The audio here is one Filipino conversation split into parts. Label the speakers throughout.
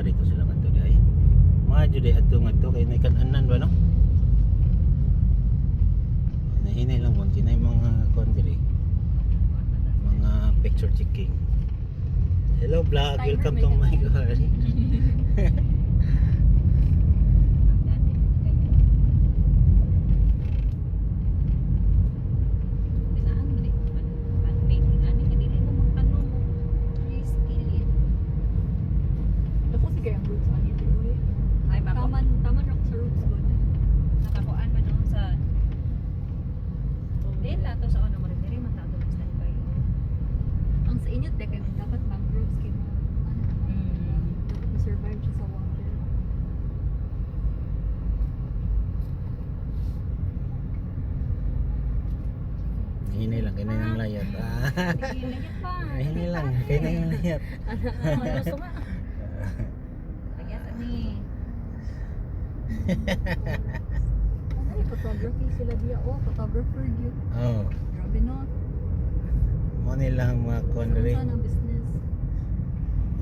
Speaker 1: dito sila ngadto di ay. Mga jud ay adto ngadto kay naikan-anan ba no? Nahinay lang mo kinay mga kon diri. Mga picture taking. Hello vlog, welcome to my garden.
Speaker 2: Ang sa inyo kay dapat mangroves kay ano dapat ma-survive siya sa water.
Speaker 1: Hinay lang kinay ng layat.
Speaker 3: Layat pa.
Speaker 1: Hinay lang kinay ng layat.
Speaker 3: Maluso nga. Layat ani.
Speaker 2: Ay, photography sila diya. Oh, photographer diyo.
Speaker 1: Oh,
Speaker 2: Grabe no.
Speaker 1: mo nilang mga kon diri.
Speaker 2: Saan ang business?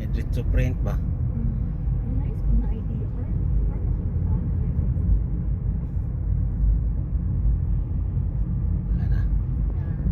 Speaker 1: Edit to print ba?
Speaker 2: Nice